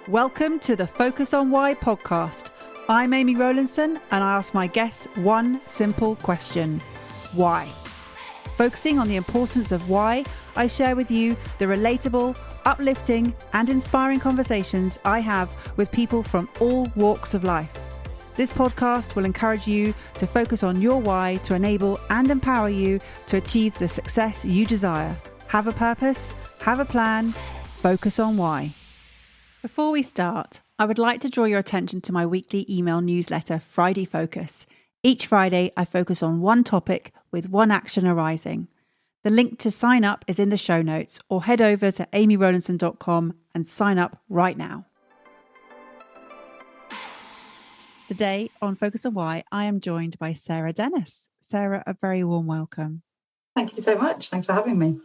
Welcome to the Focus on Why podcast. I'm Amy Rowlandson and I ask my guests one simple question. Why? Focusing on the importance of why, I share with you the relatable, uplifting and inspiring conversations I have with people from all walks of life. This podcast will encourage you to focus on your why to enable and empower you to achieve the success you desire. Have a purpose, have a plan, focus on why. Before we start, I would like to draw your attention to my weekly email newsletter, Friday Focus. Each Friday, I focus on one topic with one action arising. The link to sign up is in the show notes, or head over to amyrowlandson.com and sign up right now. Today on Focus on Why, I am joined by Sarah Dennis. Sarah, a very warm welcome. Thank you so much. Thanks for having me.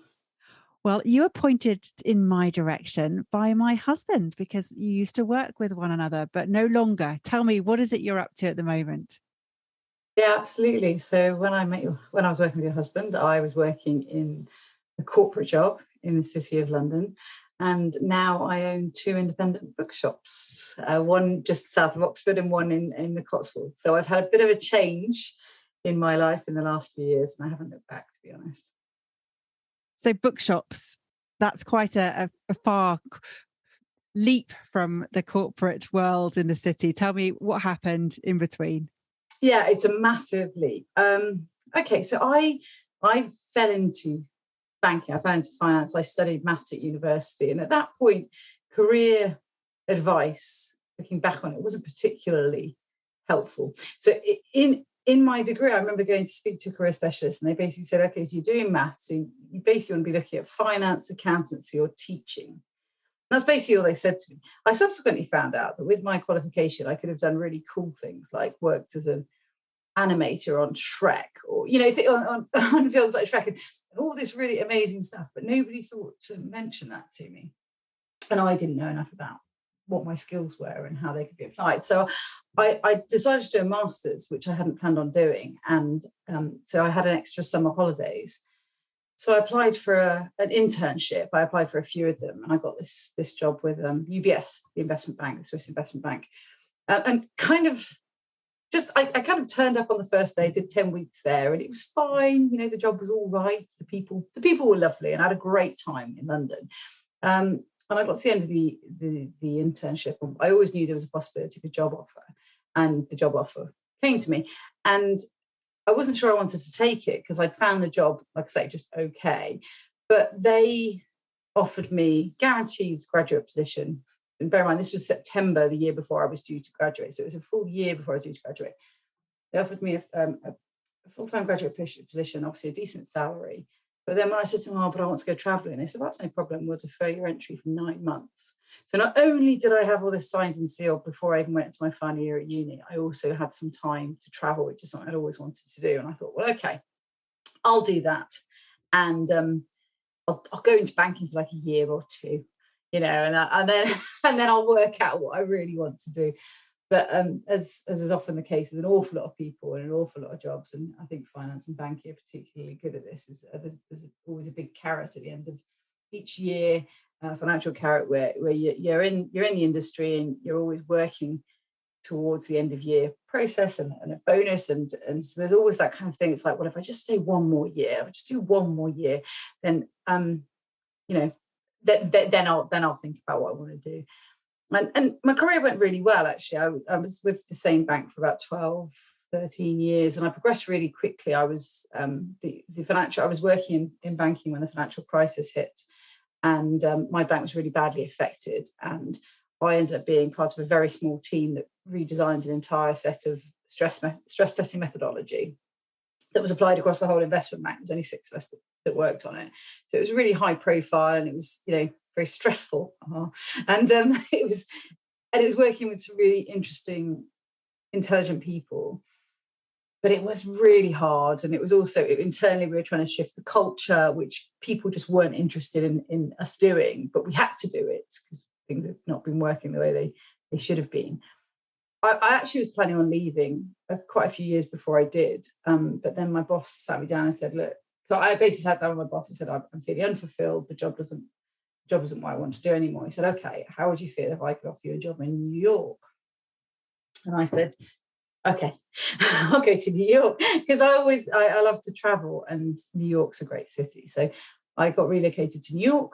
Well, you were pointed in my direction by my husband because you used to work with one another, but no longer. Tell me, what is it you're up to at the moment? Yeah, absolutely. So when I was working with your husband, I was working in a corporate job in the City of London. And now I own two independent bookshops, one just south of Oxford and one in the Cotswolds. So I've had a bit of a change in my life in the last few years, and I haven't looked back, to be honest. So bookshops, that's quite a far leap from the corporate world in the city. Tell me what happened in between. Yeah, it's a massive leap. Okay, so I fell into banking. I fell into finance. I studied maths at university. And at that point, career advice, looking back on it, wasn't particularly helpful. So in my degree, I remember going to speak to a career specialist and they basically said, okay, so you're doing maths, so you basically want to be looking at finance, accountancy or teaching. And that's basically all they said to me. I subsequently found out that with my qualification, I could have done really cool things like worked as an animator on Shrek or, on films like Shrek and all this really amazing stuff. But nobody thought to mention that to me. And I didn't know enough about what my skills were and how they could be applied. So I decided to do a master's, which I hadn't planned on doing. And so I had an extra summer holidays. So I applied for an internship. I applied for a few of them and I got this job with UBS, the investment bank, the Swiss investment bank. And kind of I kind of turned up on the first day, did 10 weeks there and it was fine. The job was all right. The people were lovely and I had a great time in London. And I got to the end of the internship. And I always knew there was a possibility of a job offer. And the job offer came to me. And I wasn't sure I wanted to take it because I'd found the job, like I say, just okay. But they offered me guaranteed graduate position. And bear in mind, this was September, the year before I was due to graduate. So it was a full year before I was due to graduate. They offered me a full-time graduate position, obviously a decent salary. But then when I said to them, but I want to go travelling, they said, that's no problem. We'll defer your entry for 9 months. So not only did I have all this signed and sealed before I even went into my final year at uni, I also had some time to travel, which is something I'd always wanted to do. And I thought, well, okay, I'll do that. And I'll go into banking for like a year or two, and then I'll work out what I really want to do. But as is often the case with an awful lot of people and an awful lot of jobs, and I think finance and banking are particularly good at this, is there's always a big carrot at the end of each year, financial carrot where you're in the industry and you're always working towards the end of year process and a bonus, and so there's always that kind of thing. It's like, well, if I just stay one more year, if I just do one more year, then then I'll think about what I want to do. And my career went really well, actually. I was with the same bank for about 12, 13 years, and I progressed really quickly. I was I was working in banking when the financial crisis hit, and my bank was really badly affected. And I ended up being part of a very small team that redesigned an entire set of stress testing methodology that was applied across the whole investment bank. There was only 6 of us that worked on it. So it was really high profile and it was, very stressful. And it was working with some really interesting, intelligent people. But it was really hard. And it was also internally, we were trying to shift the culture, which people just weren't interested in us doing, but we had to do it because things had not been working the way they should have been. I actually was planning on leaving quite a few years before I did. But then my boss sat me down and said, look, so I basically sat down with my boss and said, I'm feeling unfulfilled. The job job isn't what I want to do anymore. He said, okay, how would you feel if I could offer you a job in New York? And I said, okay, I'll go to New York, because I love to travel, and New York's a great city. So I got relocated to New York,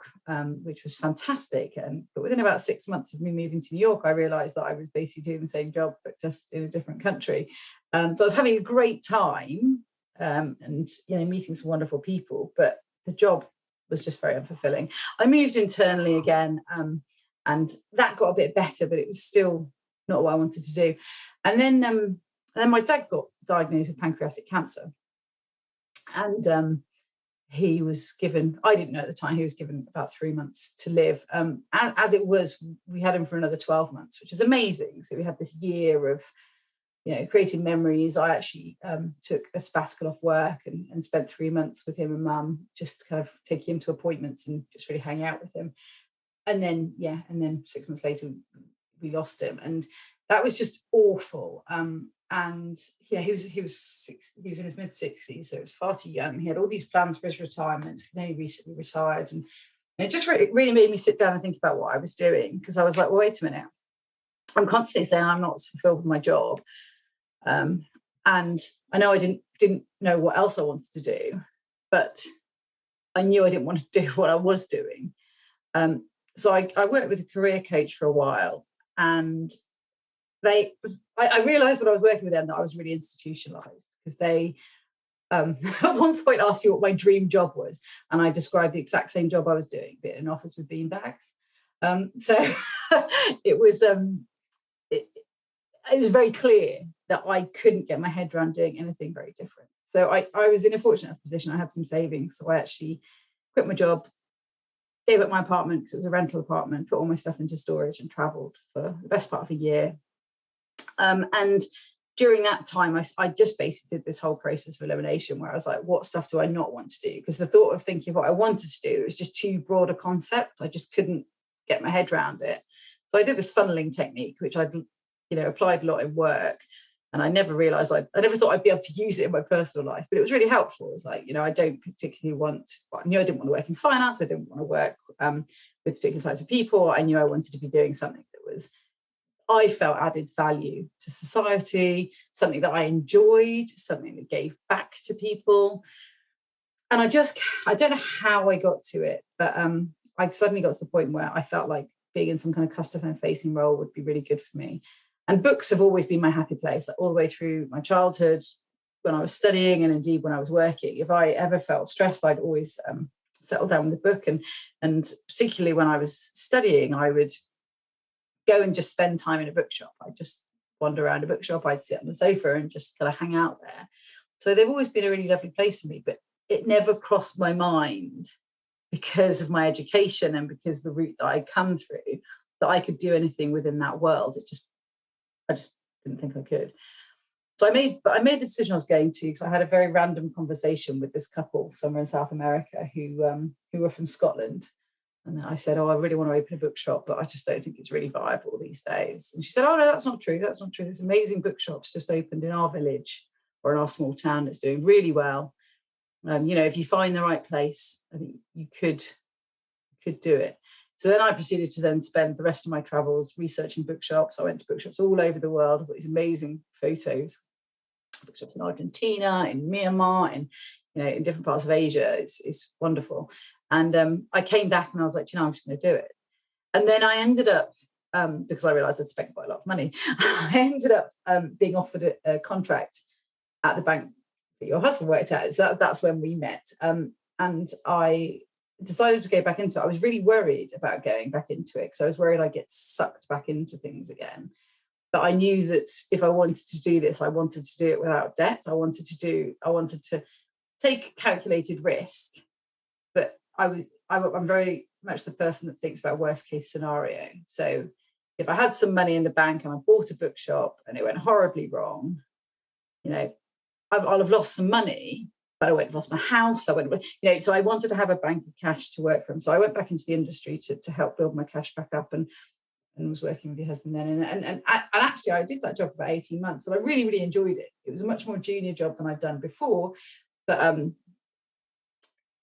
which was fantastic. But within about 6 months of me moving to New York, I realized that I was basically doing the same job, but just in a different country. So I was having a great time, and meeting some wonderful people, but the job was just very unfulfilling. I moved internally again, and that got a bit better, but it was still not what I wanted to do. And then my dad got diagnosed with pancreatic cancer, and he was given, I didn't know at the time, he was given about 3 months to live. As it was, we had him for another 12 months, which is amazing. So we had this year of, creating memories. I actually took a sabbatical off work and spent 3 months with him and mum, just kind of taking him to appointments and just really hang out with him. And then 6 months later, we lost him, and that was just awful. And he was in his mid-60s, so it was far too young. He had all these plans for his retirement because he only recently retired, and it just really made me sit down and think about what I was doing, because I was like, well, wait a minute, I'm constantly saying I'm not fulfilled with my job, and I know I didn't know what else I wanted to do, but I knew I didn't want to do what I was doing. So I worked with a career coach for a while, and I realized when I was working with them that I was really institutionalized, because they at one point asked me what my dream job was, and I described the exact same job I was doing, but in an office with beanbags. So it was very clear that I couldn't get my head around doing anything very different. So I was in a fortunate position. I had some savings, so I actually quit my job, gave up my apartment because it was a rental apartment, put all my stuff into storage, and traveled for the best part of a year. And during that time, I just basically did this whole process of elimination, where I was like, what stuff do I not want to do? Because the thought of thinking of what I wanted to do was just too broad a concept. I just couldn't get my head around it. So I did this funneling technique, which I'd applied a lot in work. And I never realized, I never thought I'd be able to use it in my personal life, but it was really helpful. It was like, I don't particularly I knew I didn't want to work in finance. I didn't want to work with particular types of people. I knew I wanted to be doing something that I felt added value to society, something that I enjoyed, something that gave back to people. And I don't know how I got to it, but I suddenly got to the point where I felt like being in some kind of customer-facing role would be really good for me. And books have always been my happy place, like all the way through my childhood, when I was studying, and indeed when I was working. If I ever felt stressed, I'd always settle down with a book. And particularly when I was studying, I would go and just spend time in a bookshop. I'd just wander around a bookshop. I'd sit on the sofa and just kind of hang out there. So they've always been a really lovely place for me, but it never crossed my mind, because of my education and because the route that I'd come through, that I could do anything within that world. I just didn't think I could. So I made the decision I was going to, because I had a very random conversation with this couple somewhere in South America who were from Scotland. And I said, I really want to open a bookshop, but I just don't think it's really viable these days. And she said, oh, no, that's not true. That's not true. There's amazing bookshops just opened in our village or in our small town that's doing really well. If you find the right place, I think you could do it. So then I proceeded to then spend the rest of my travels researching bookshops. I went to bookshops all over the world. I've got these amazing photos, bookshops in Argentina, in Myanmar, in different parts of Asia. It's wonderful. And I came back and I was like, I'm just going to do it. And then I ended up, because I realized I'd spent quite a lot of money, I ended up being offered a contract at the bank that your husband worked at. So that's when we met. And I decided to go back into it. I was really worried about going back into it, because I was worried I'd get sucked back into things again. But I knew that if I wanted to do this, I wanted to do it without debt. I wanted to take calculated risk. But I'm very much the person that thinks about worst case scenario. So if I had some money in the bank and I bought a bookshop and it went horribly wrong, I'll have lost some money, but I won't have lost my house. So I wanted to have a bank of cash to work from. So I went back into the industry to help build my cash back up, and was working with your husband then. And actually I did that job for about 18 months, and I really, really enjoyed it. It was a much more junior job than I'd done before. But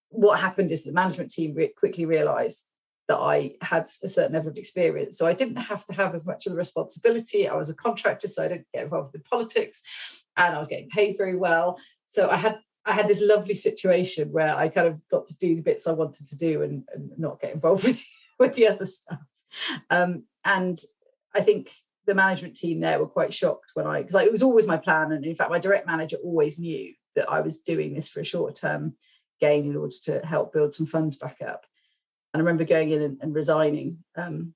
what happened is the management team quickly realised that I had a certain level of experience. So I didn't have to have as much of the responsibility. I was a contractor, so I didn't get involved in politics, and I was getting paid very well. So I had this lovely situation where I kind of got to do the bits I wanted to do and not get involved with the other stuff. And I think the management team there were quite shocked because it was always my plan. And in fact, my direct manager always knew that I was doing this for a short-term gain in order to help build some funds back up. And I remember going in and resigning to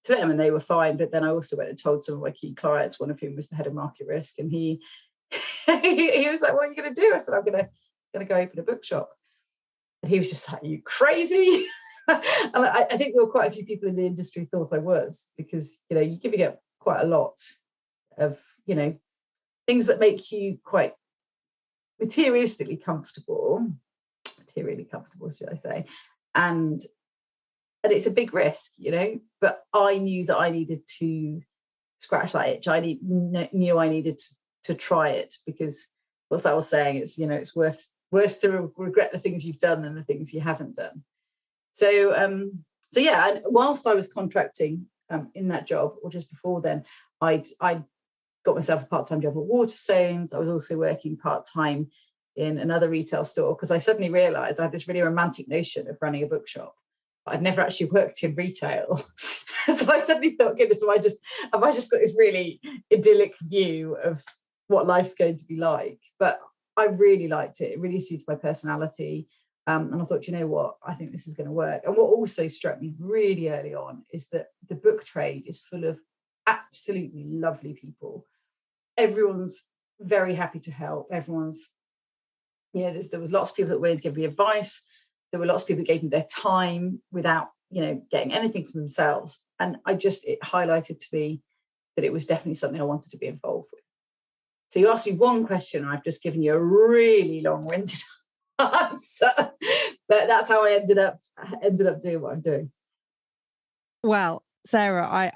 them, and they were fine. But then I also went and told some of my key clients, one of whom was the head of market risk, and he was like, "What are you going to do?" I said, "I'm going to go open a bookshop." And he was just like, "Are you crazy?" And I think there were quite a few people in the industry thought I was, because you're giving up quite a lot of things that make you quite materially comfortable, should I say, and it's a big risk, but I knew that I needed to scratch that itch. I knew I needed to try it, because what's that old saying? It's it's worse to regret the things you've done than the things you haven't done. So yeah, and whilst I was contracting in that job, or just before then, I'd got myself a part-time job at Waterstones. I was also working part-time in another retail store, because I suddenly realised I had this really romantic notion of running a bookshop. I'd never actually worked in retail. So I suddenly thought, goodness, have I just got this really idyllic view of what life's going to be like? But I really liked it. It really suits my personality. And I thought, you know what, I think this is going to work. And what also struck me really early on is that the book trade is full of absolutely lovely people. Everyone's very happy to help. Everyone's, there was lots of people that were willing to give me advice. There were lots of people that gave me their time without, getting anything from themselves. And it highlighted to me that it was definitely something I wanted to be involved with. So you asked me one question, and I've just given you a really long-winded answer. But that's how I ended up doing what I'm doing. Well, Sarah,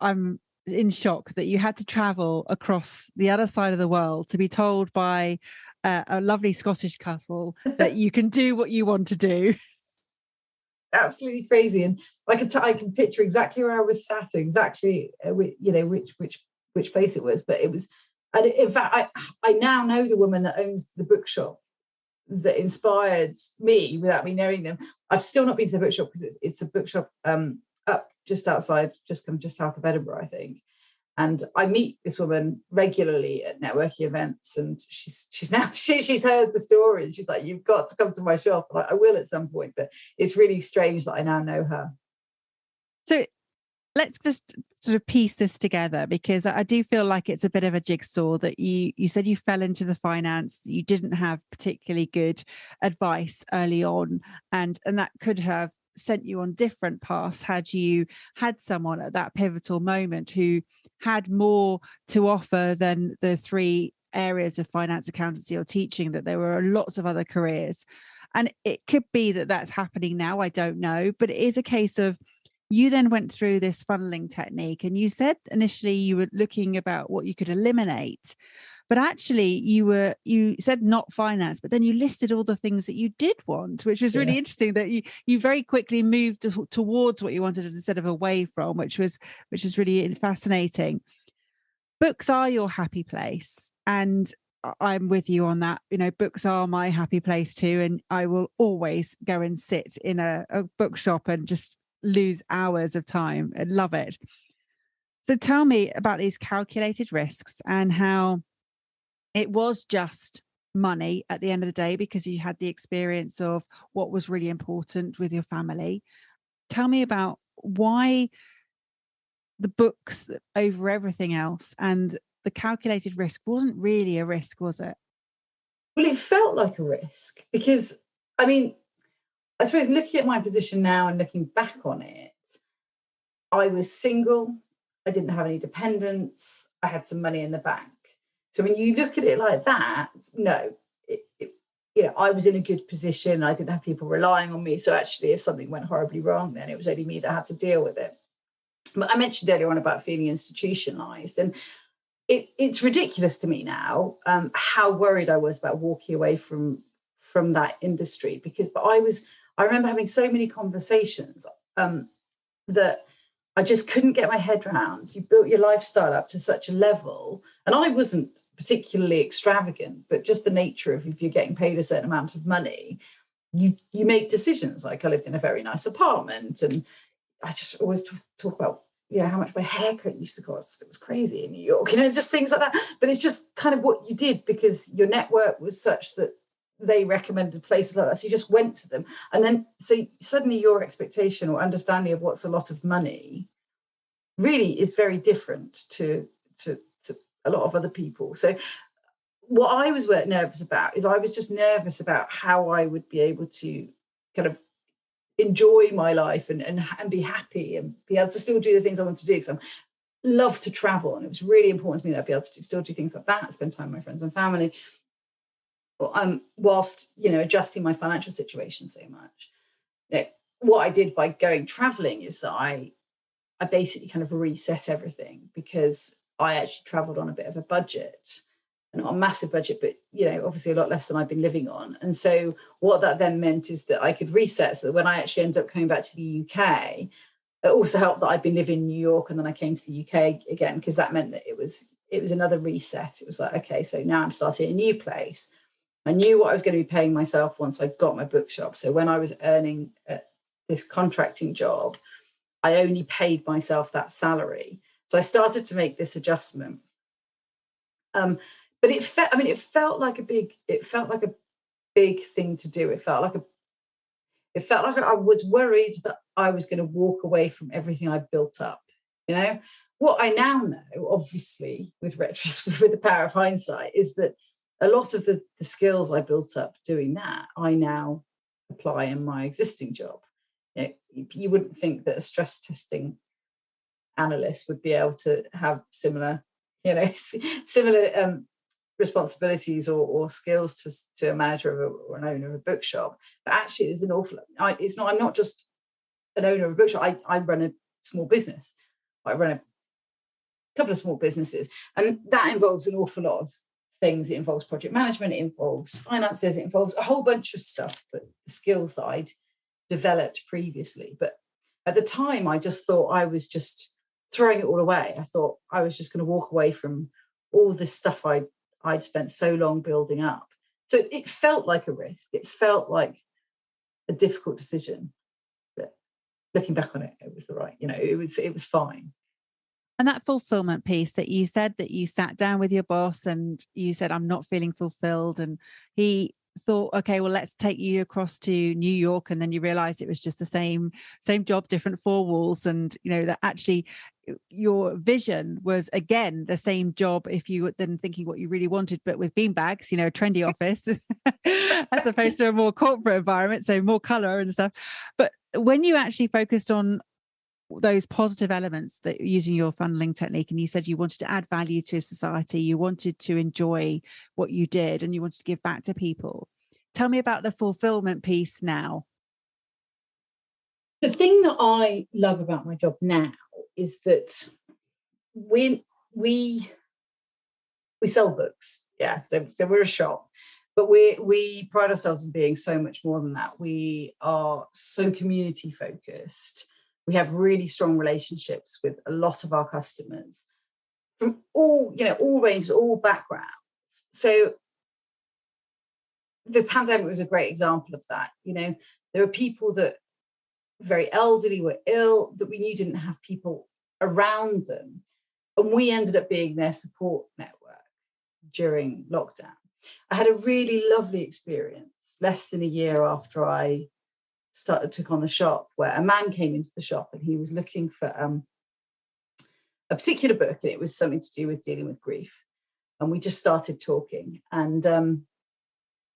I'm in shock that you had to travel across the other side of the world to be told by a lovely Scottish couple that you can do what you want to do. Absolutely crazy. And I can picture exactly where I was sat, exactly which place it was. But it was, and in fact, I now know the woman that owns the bookshop that inspired me without me knowing them. I've still not been to the bookshop, because it's a bookshop up just outside, just south of Edinburgh, I think. And I meet this woman regularly at networking events, and she's heard the story, and she's like, "You've got to come to my shop." And I will at some point, but it's really strange that I now know her. So let's just sort of piece this together, because I do feel like it's a bit of a jigsaw. That you said you fell into the finance, you didn't have particularly good advice early on, and that could have sent you on different paths had you had someone at that pivotal moment who had more to offer than the three areas of finance, accountancy, or teaching, that there were lots of other careers. And it could be that that's happening now, I don't know, but it is a case of, you then went through this funneling technique, and you said initially you were looking about what you could eliminate, but actually you said not finance, but then you listed all the things that you did want, which was really interesting, that you very quickly moved towards what you wanted instead of away from, which is really fascinating. Books are your happy place, and I'm with you on that. Books are my happy place too, and I will always go and sit in a bookshop and just lose hours of time. I love it. So tell me about these calculated risks, and how it was just money at the end of the day, because you had the experience of what was really important with your family. Tell me about why the books over everything else, and the calculated risk wasn't really a risk, was it? Well, it felt like a risk, because, I suppose looking at my position now and looking back on it, I was single, I didn't have any dependents, I had some money in the bank. So when you look at it like that, no, I was in a good position. I didn't have people relying on me. So actually, if something went horribly wrong, then it was only me that had to deal with it. But I mentioned earlier on about feeling institutionalized, and it's ridiculous to me now how worried I was about walking away from that industry, because I remember having so many conversations. that I just couldn't get my head around. You built your lifestyle up to such a level, and I wasn't particularly extravagant, but just the nature of, if you're getting paid a certain amount of money, you make decisions. Like, I lived in a very nice apartment, and I just always talk about, how much my haircut used to cost. It was crazy in New York, just things like that. But it's just kind of what you did, because your network was such that they recommended places like that. So you just went to them. And then, so suddenly your expectation or understanding of what's a lot of money really is very different to a lot of other people. So what I was nervous about is, I was just nervous about how I would be able to kind of enjoy my life and be happy and be able to still do the things I want to do, because I love to travel, and it was really important to me that I'd be able to still do things like that, spend time with my friends and family, whilst adjusting my financial situation so much. What I did by going traveling is that I basically kind of reset everything, because I actually traveled on a bit of a budget. Not a massive budget, but obviously a lot less than I've been living on. And so what that then meant is that I could reset, so that when I actually ended up coming back to the UK, it also helped that I'd been living in New York, and then I came to the UK again, because that meant that it was another reset. It was like, okay, so now I'm starting a new place. I knew what I was going to be paying myself once I got my bookshop. So when I was earning this contracting job, I only paid myself that salary. So I started to make this adjustment. But it felt like a big thing to do. It felt like I was worried that I was going to walk away from everything I built up. What I now know, obviously, with the power of hindsight, is that a lot of the skills I built up doing that, I now apply in my existing job. You wouldn't think that a stress testing analyst would be able to have similar responsibilities or skills to a manager or an owner of a bookshop. But actually, there's an awful. I'm not just an owner of a bookshop. I run a small business. I run a couple of small businesses, and that involves an awful lot of things. It involves project management. It involves finances. It involves a whole bunch of stuff, the skills that I'd developed previously. But at the time, I just thought I was just throwing it all away. I thought I was just going to walk away from all this stuff I'd spent so long building up. So it felt like a risk. It felt like a difficult decision. But looking back on it, it was the right, it was fine. And that fulfillment piece that you said, that you sat down with your boss and you said, I'm not feeling fulfilled. And he thought, okay, well, let's take you across to New York. And then you realized it was just the same job, different four walls. And, that actually your vision was, again, the same job, if you were then thinking what you really wanted, but with beanbags, a trendy office, as opposed to a more corporate environment. So more color and stuff. But when you actually focused on those positive elements, that using your funneling technique, and you said you wanted to add value to society, you wanted to enjoy what you did, and you wanted to give back to people. Tell me about the fulfillment piece now. The thing that I love about my job now is that we sell books. Yeah. So we're a shop, but we pride ourselves in being so much more than that. We are so community focused. We have really strong relationships with a lot of our customers from all ranges, all backgrounds. So the pandemic was a great example of that. There were people that very elderly, were ill, that we knew didn't have people around them. And we ended up being their support network during lockdown. I had a really lovely experience less than a year after I took on the shop, where a man came into the shop and he was looking for a particular book, and it was something to do with dealing with grief. And we just started talking, and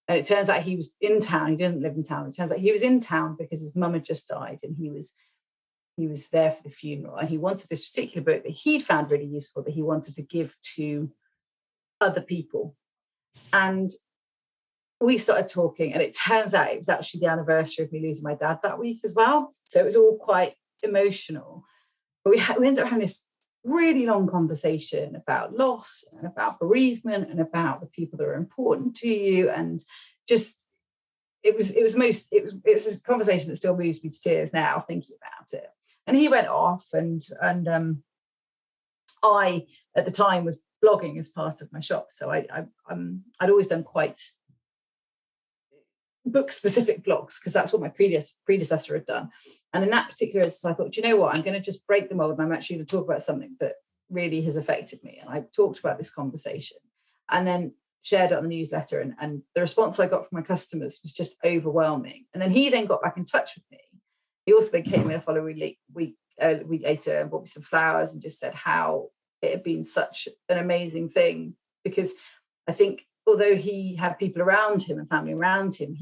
it turns out he was in town. He didn't live in town. It turns out he was in town because his mum had just died, and he was there for the funeral, and he wanted this particular book that he'd found really useful, that he wanted to give to other people. And we started talking, and it turns out it was actually the anniversary of me losing my dad that week as well. So it was all quite emotional. But we ended up having this really long conversation about loss and about bereavement and about the people that are important to you, and just it's a conversation that still moves me to tears now thinking about it. And he went off, and I at the time was blogging as part of my shop, so I'd always done quite book specific blogs because that's what my predecessor had done. And in that particular instance, I thought, you know what, I'm going to just break the mold, and I'm actually going to talk about something that really has affected me. And I talked about this conversation, and then shared it on the newsletter, and the response I got from my customers was just overwhelming. And then he then got back in touch with me. He also then came in a following week later and bought me some flowers and just said how it had been such an amazing thing, because I think although he had people around him and family around him,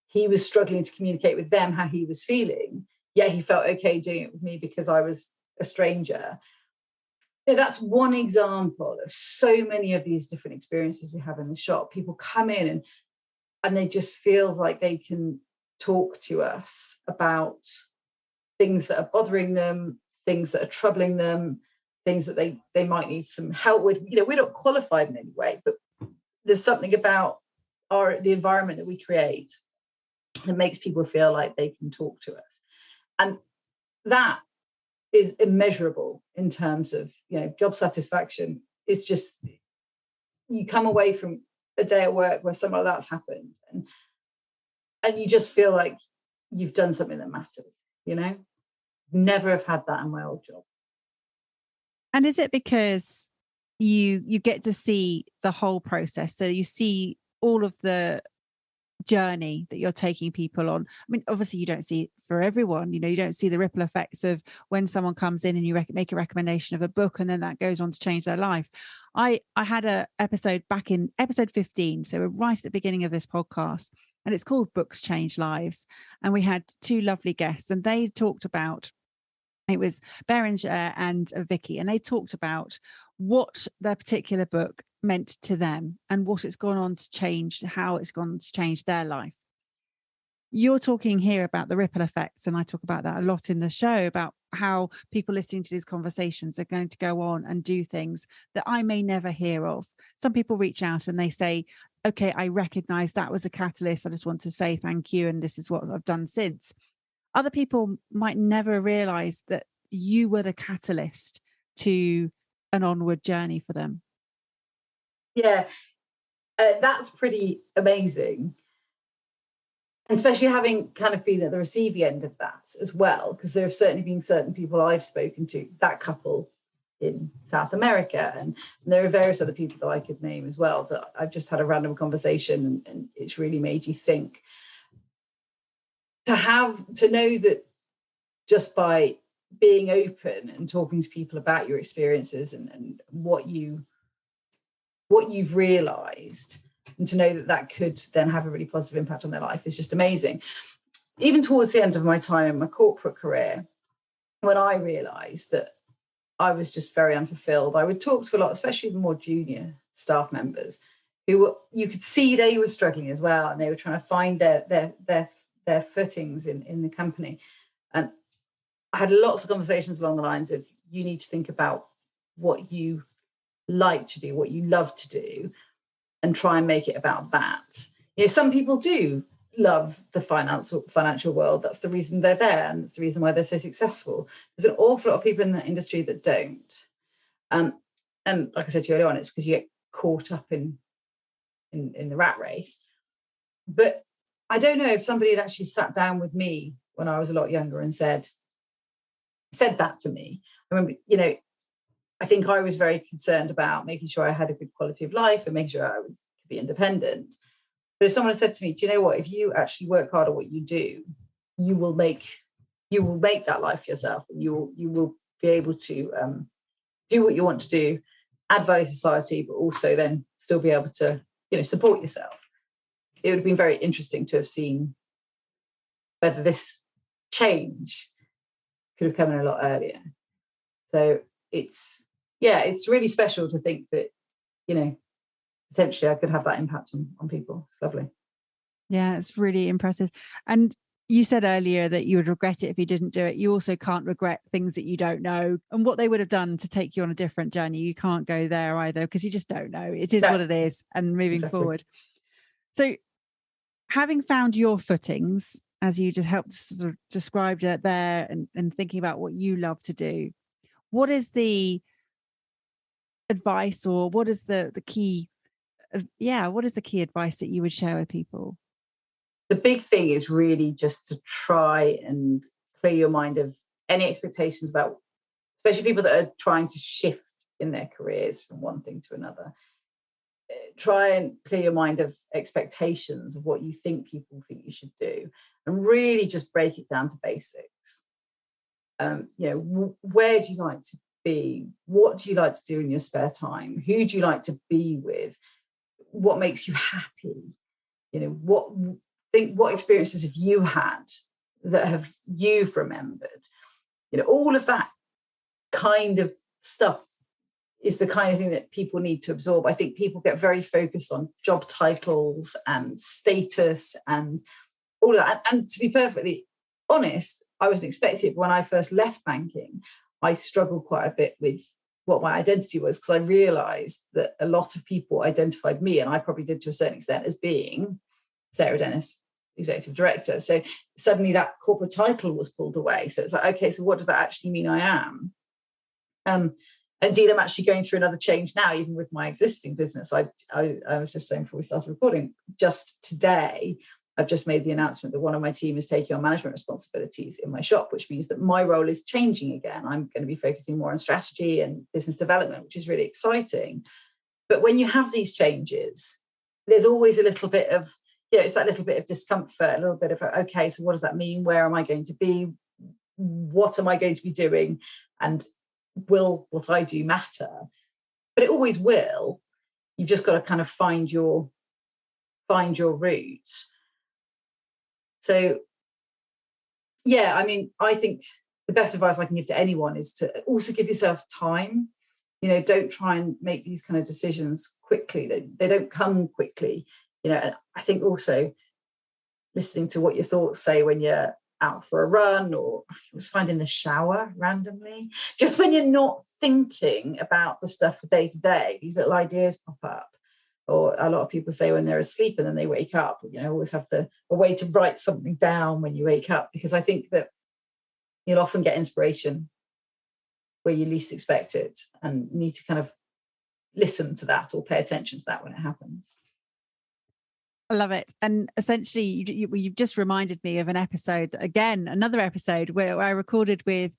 he was struggling to communicate with them how he was feeling, yet he felt okay doing it with me because I was a stranger. That's one example of so many of these different experiences we have in the shop. People come in and they just feel like they can talk to us about things that are bothering them, things that are troubling them, things that they might need some help with. We're not qualified in any way, but there's something about the environment that we create that makes people feel like they can talk to us. And that is immeasurable in terms of, job satisfaction. It's just, you come away from a day at work where something like that's happened, and you just feel like you've done something that matters, Never have had that in my old job. And is it because you get to see the whole process? So you see all of the journey that you're taking people on. I mean, obviously you don't see it for everyone, you don't see the ripple effects of when someone comes in and you make a recommendation of a book and then that goes on to change their life. I had a episode back in episode 15, so we're right at the beginning of this podcast, and it's called Books Change Lives, and we had two lovely guests, and they talked about, it was Berenger and Vicky, and they talked about what their particular book meant to them and what it's gone on to change, how it's gone to change their life. You're talking here about the ripple effects, and I talk about that a lot in the show, about how people listening to these conversations are going to go on and do things that I may never hear of. Some people reach out and they say, okay, I recognize that was a catalyst. I just want to say thank you, and this is what I've done since. Other people might never realize that you were the catalyst to an onward journey for them. Yeah, that's pretty amazing. And especially having kind of been at the receiving end of that as well, because there have certainly been certain people I've spoken to, that couple in South America, and there are various other people that I could name as well, that I've just had a random conversation and it's really made you think. To know that just by being open and talking to people about your experiences and what you've realized, and to know that could then have a really positive impact on their life, is just amazing. Even towards the end of my time in my corporate career, when I realized that I was just very unfulfilled, I would talk to a lot, especially the more junior staff members, you could see they were struggling as well, and they were trying to find their footings in the company. And I had lots of conversations along the lines of, you need to think about what you like to do, what you love to do, and try and make it about that. Some people do love the financial world. That's the reason they're there, and that's the reason why they're so successful. There's an awful lot of people in the industry that don't. And like I said to you earlier on, it's because you get caught up in the rat race. But I don't know if somebody had actually sat down with me when I was a lot younger and said that to me. I remember, I think I was very concerned about making sure I had a good quality of life and making sure I could be independent. But if someone had said to me, do you know what, if you actually work hard at what you do, you will make that life yourself, and you will be able to do what you want to do, add value to society, but also then still be able to, support yourself. It would have been very interesting to have seen whether this change could have come in a lot earlier. So it's really special to think that, potentially I could have that impact on people. It's lovely. Yeah, it's really impressive. And you said earlier that you would regret it if you didn't do it. You also can't regret things that you don't know and what they would have done to take you on a different journey. You can't go there either, because you just don't know. It is what it is, and moving forward. So having found your footings, as you just helped sort of described it there, and thinking about what you love to do, what is the advice, or what is the key what is the key advice that you would share with people? The big thing is really just to try and clear your mind of any expectations about, especially people that are trying to shift in their careers from one thing to another. Try and clear your mind of expectations of what you think people think you should do, and really just break it down to basics. Where do you like to be? What do you like to do in your spare time? Who do you like to be with? What makes you happy? What experiences have you had that have you've remembered? All of that kind of stuff is the kind of thing that people need to absorb. I think people get very focused on job titles and status and all of that. And to be perfectly honest, I wasn't expecting it. When I first left banking, I struggled quite a bit with what my identity was, because I realized that a lot of people identified me, and I probably did to a certain extent, as being Sarah Dennis, executive director. So suddenly that corporate title was pulled away. So it's like, okay, so what does that actually mean I am? Indeed, I'm actually going through another change now, even with my existing business. I was just saying before we started recording, just today, I've just made the announcement that one of my team is taking on management responsibilities in my shop, which means that my role is changing again. I'm going to be focusing more on strategy and business development, which is really exciting. But when you have these changes, there's always a little bit of, it's that little bit of discomfort, a little bit of, okay, so what does that mean? Where am I going to be? What am I going to be doing? And will what I do matter? But it always will. You've just got to kind of find your route. So I think the best advice I can give to anyone is to also give yourself time. Don't try and make these kind of decisions quickly. They don't come quickly. And I think also listening to what your thoughts say when you're out for a run, or I was finding the shower randomly, just when you're not thinking about the stuff for day to day, these little ideas pop up. Or a lot of people say when they're asleep and then they wake up, always have a way to write something down when you wake up, because I think that you'll often get inspiration where you least expect it, and need to kind of listen to that or pay attention to that when it happens. I love it. And essentially, you've just reminded me of another episode where I recorded with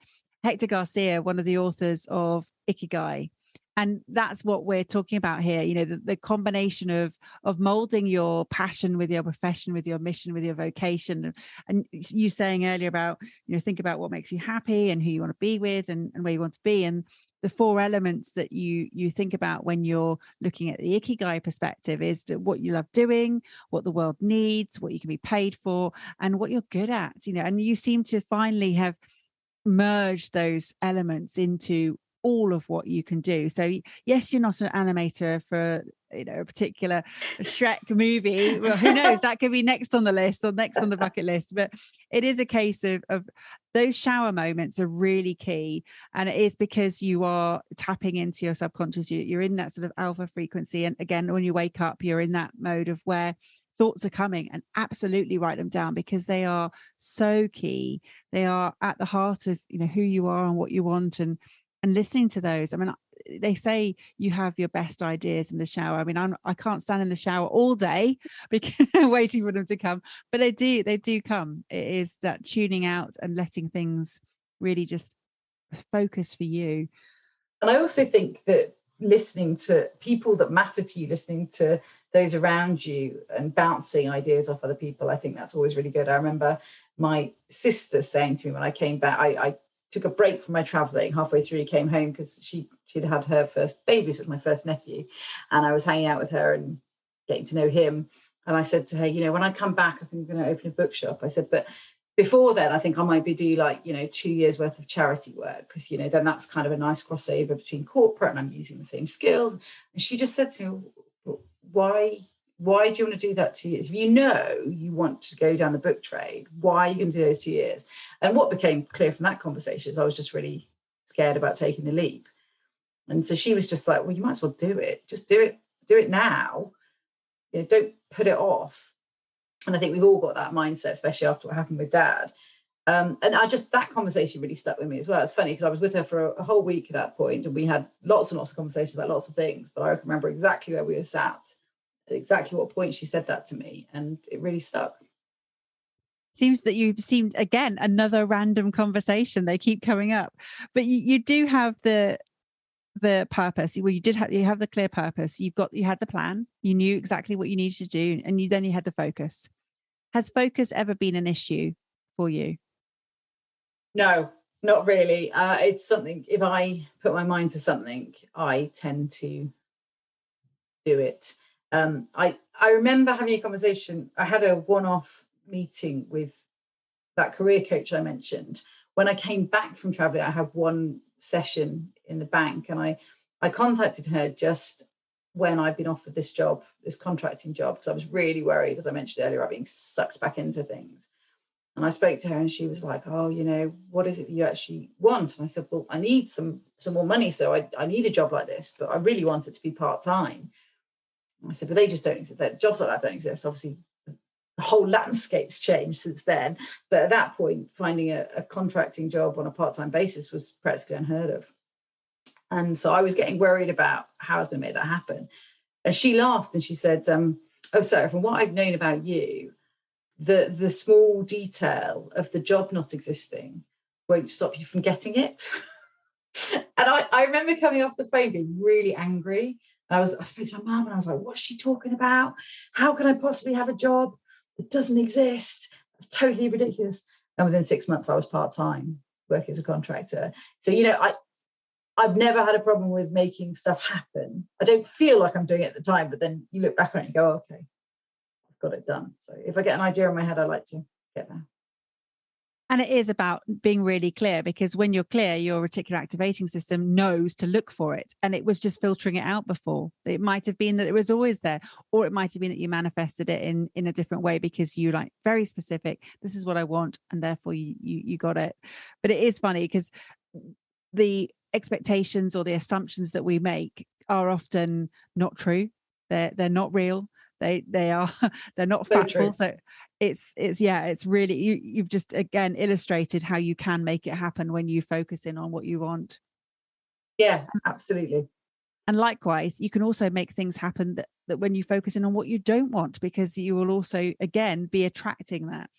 Hector Garcia, one of the authors of Ikigai. And that's what we're talking about here. The combination of molding your passion with your profession, with your mission, with your vocation. And you saying earlier about, think about what makes you happy and who you want to be with, and where you want to be. And the 4 elements that you think about when you're looking at the Ikigai perspective is what you love doing, what the world needs, what you can be paid for, and what you're good at. And you seem to finally have merged those elements into all of what you can do. So yes, you're not an animator for a particular Shrek movie. Well, who knows? That could be next on the list or next on the bucket list. But it is a case of those shower moments are really key, and it is because you are tapping into your subconscious. You're in that sort of alpha frequency, and again, when you wake up, you're in that mode of where thoughts are coming, and absolutely write them down, because they are so key. They are at the heart of who you are and what you want, and listening to those. I mean, they say you have your best ideas in the shower. I mean, I can't stand in the shower all day because waiting for them to come, but they do come. It is that tuning out and letting things really just focus for you. And I also think that listening to people that matter to you, listening to those around you and bouncing ideas off other people, I think that's always really good. I remember my sister saying to me when I came back, I took a break from my traveling halfway through, came home because she'd had her first baby, so it was my first nephew, and I was hanging out with her and getting to know him. And I said to her, when I come back, I think I'm going to open a bookshop. I said, but before then, I think I might be do 2 years worth of charity work, because, then that's kind of a nice crossover between corporate and I'm using the same skills. And she just said to me, why do you want to do that 2 years? If you want to go down the book trade, why are you going to do those 2 years? And what became clear from that conversation is I was just really scared about taking the leap. And so she was just like, well, you might as well do it. Just do it now. Don't put it off. And I think we've all got that mindset, especially after what happened with Dad. And that conversation really stuck with me as well. It's funny because I was with her for a whole week at that point, and we had lots and lots of conversations about lots of things. But I remember exactly where we were sat, at exactly what point she said that to me, and it really stuck. Seems that you've seen again another random conversation. They keep coming up, but you do have the purpose. Well, you have the clear purpose. You had the plan. You knew exactly what you needed to do, and you had the focus. Has focus ever been an issue for you? No, not really. It's something, if I put my mind to something, I tend to do it. I remember having a conversation. I had a one-off meeting with that career coach I mentioned. When I came back from traveling, I had one session in the bank, and I contacted her just when I'd been offered this job, this contracting job, because I was really worried, as I mentioned earlier, about being sucked back into things. And I spoke to her, and she was like, "Oh, what is it that you actually want?" And I said, "Well, I need some more money, so I need a job like this, but I really want it to be part-time." I said, "But they just don't exist. That jobs like that don't exist." Obviously, the whole landscape's changed since then. But at that point, finding a contracting job on a part-time basis was practically unheard of. And so I was getting worried about how I was going to make that happen. And she laughed and she said, "Oh, Sarah, from what I've known about you, the small detail of the job not existing won't stop you from getting it." And I remember coming off the phone being really angry. And I spoke to my mum and I was like, "What's she talking about? How can I possibly have a job that doesn't exist? That's totally ridiculous." And within 6 months, I was part-time working as a contractor. So, I've never had a problem with making stuff happen. I don't feel like I'm doing it at the time, but then you look back on it and you go, "Oh, okay, I've got it done." So if I get an idea in my head, I like to get there. And it is about being really clear, because when you're clear, your reticular activating system knows to look for it. And it was just filtering it out before. It might have been that it was always there, or it might have been that you manifested it in a different way because you like very specific, this is what I want, and therefore you got it. But it is funny because the expectations or the assumptions that we make are often not true. They're not real. They are they're not So factual. true. So it's really you've just again illustrated how you can make it happen when you focus in on what you want. Yeah, absolutely. And likewise, you can also make things happen that when you focus in on what you don't want, because you will also again be attracting that.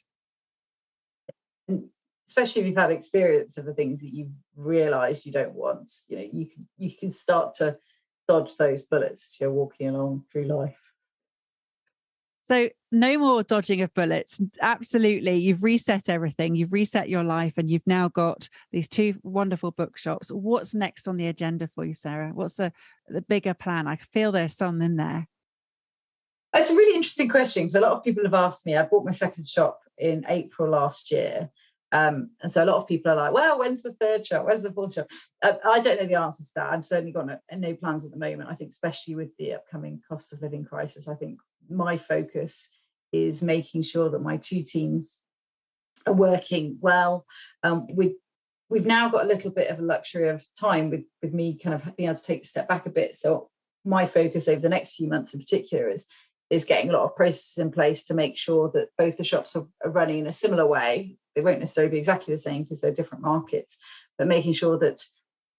And especially if you've had experience of the things that you've realized you don't want, you can start to dodge those bullets as you're walking along through life. So no more dodging of bullets. Absolutely. You've reset everything. You've reset your life, and you've now got these two wonderful bookshops. What's next on the agenda for you, Sarah? What's the bigger plan? I feel there's some in there. It's a really interesting question because a lot of people have asked me. I bought my second shop in April last year. And so a lot of people are like, "Well, when's the third shop? When's the fourth shop?" I don't know the answer to that. I've certainly got no plans at the moment. I think especially with the upcoming cost of living crisis, I think my focus is making sure that my two teams are working well. We've now got a little bit of a luxury of time with me kind of being able to take a step back a bit. So my focus over the next few months in particular is getting a lot of processes in place to make sure that both the shops are running in a similar way. They won't necessarily be exactly the same because they're different markets, but making sure that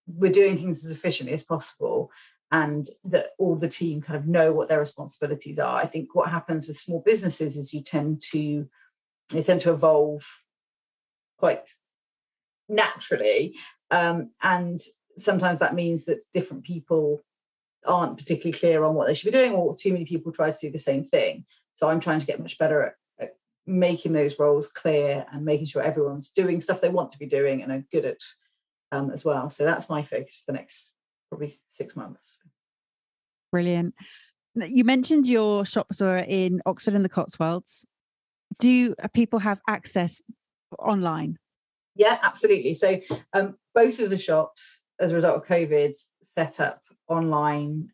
we're doing things as efficiently as possible and that all the team kind of know what their responsibilities are. I think what happens with small businesses is they tend to evolve quite naturally. And sometimes that means that different people aren't particularly clear on what they should be doing, or too many people try to do the same thing. So I'm trying to get much better at making those roles clear and making sure everyone's doing stuff they want to be doing and are good at as well. So that's my focus for the next probably 6 months. Brilliant. You mentioned your shops are in Oxford and the Cotswolds. Do people have access online? Yeah, absolutely. So both of the shops, as a result of COVID, set up online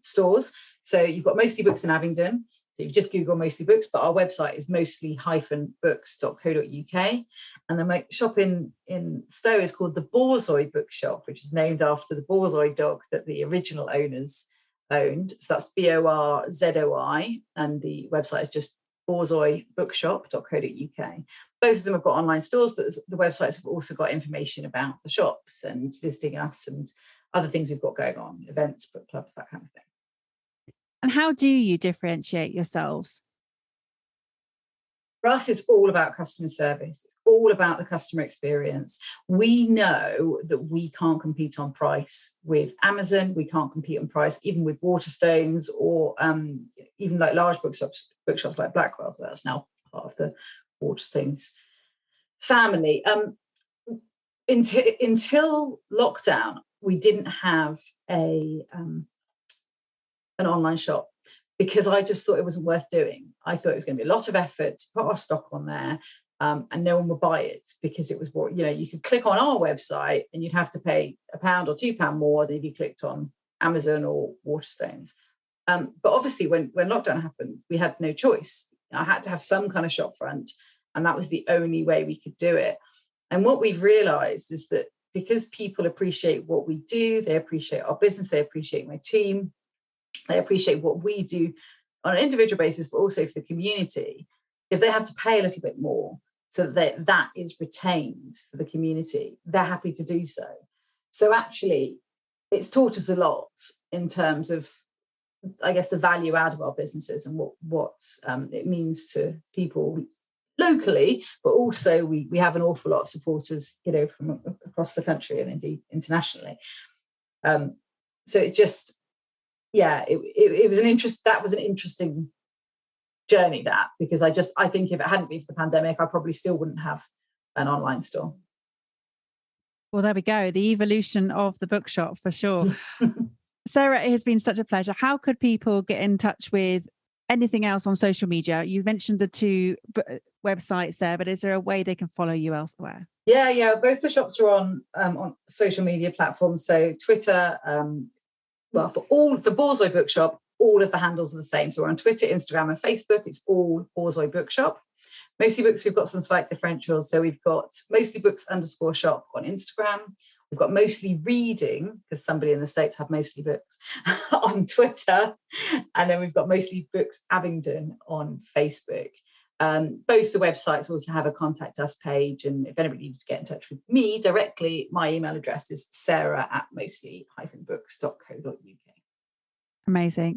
stores. So you've got Mostly Books in Abingdon. So you just Google Mostly Books, but our website is mostly-books.co.uk. And the shop in Stowe is called the Borzoi Bookshop, which is named after the Borzoi dog that the original owners owned. So that's Borzoi, and the website is just bookshop.co.uk. Both of them have got online stores, but the websites have also got information about the shops and visiting us and other things we've got going on, events, book clubs, that kind of thing. And how do you differentiate yourselves? For us, it's all about customer service. It's all about the customer experience. We know that we can't compete on price with Amazon. We can't compete on price even with Waterstones or even like large bookshops like Blackwell. So that's now part of the Waterstones family. Until lockdown, we didn't have an online shop, because I just thought it wasn't worth doing. I thought it was going to be a lot of effort to put our stock on there, and no one would buy it, because it was more, you could click on our website and you'd have to pay £1 or £2 more than if you clicked on Amazon or Waterstones. But obviously when lockdown happened, we had no choice. I had to have some kind of shop front, and that was the only way we could do it. And what we've realized is that because people appreciate what we do, they appreciate our business, they appreciate my team, they appreciate what we do on an individual basis, but also for the community. If they have to pay a little bit more so that that is retained for the community, they're happy to do so. So actually, it's taught us a lot in terms of, I guess, the value out of our businesses and what it means to people locally, but also we have an awful lot of supporters, from across the country and indeed internationally. So it just, it was that was an interesting journey, because I think if it hadn't been for the pandemic, I probably still wouldn't have an online store. Well, there we go. The evolution of the bookshop for sure. Sarah, it has been such a pleasure. How could people get in touch with anything else on social media? You mentioned the two websites there, but is there a way they can follow you elsewhere? Yeah. Both the shops are on social media platforms. So Twitter, for Borzoi Bookshop, all of the handles are the same. So we're on Twitter, Instagram, and Facebook. It's all Borzoi Bookshop. Mostly Books, we've got some slight differentials. So we've got Mostly Books _shop on Instagram. We've got Mostly Reading, because somebody in the States had Mostly Books, on Twitter. And then we've got Mostly Books Abingdon on Facebook. Both the websites also have a contact us page. And if anybody needs to get in touch with me directly, my email address is sarah@mostly-books.co.uk. Amazing.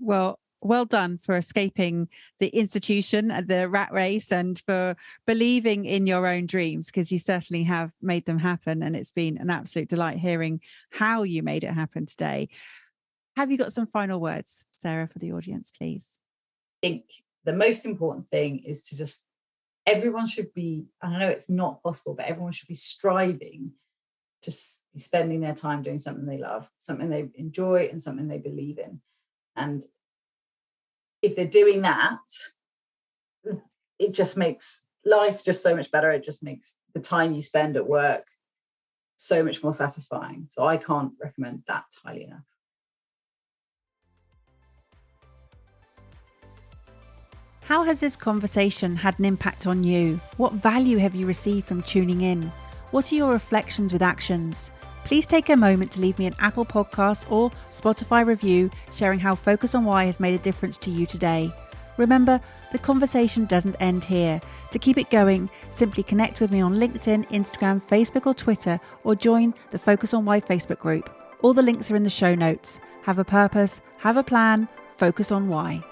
Well done for escaping the institution, the rat race, and for believing in your own dreams, because you certainly have made them happen. And it's been an absolute delight hearing how you made it happen today. Have you got some final words, Sarah, for the audience, please? I think the most important thing is to everyone should be, I know it's not possible, but everyone should be striving to be spending their time doing something they love, something they enjoy, and something they believe in. And if they're doing that, it just makes life just so much better. It just makes the time you spend at work so much more satisfying. So I can't recommend that highly enough. How has this conversation had an impact on you? What value have you received from tuning in? What are your reflections with actions? Please take a moment to leave me an Apple Podcast or Spotify review sharing how Focus on Why has made a difference to you today. Remember, the conversation doesn't end here. To keep it going, simply connect with me on LinkedIn, Instagram, Facebook or Twitter, or join the Focus on Why Facebook group. All the links are in the show notes. Have a purpose, have a plan, focus on why.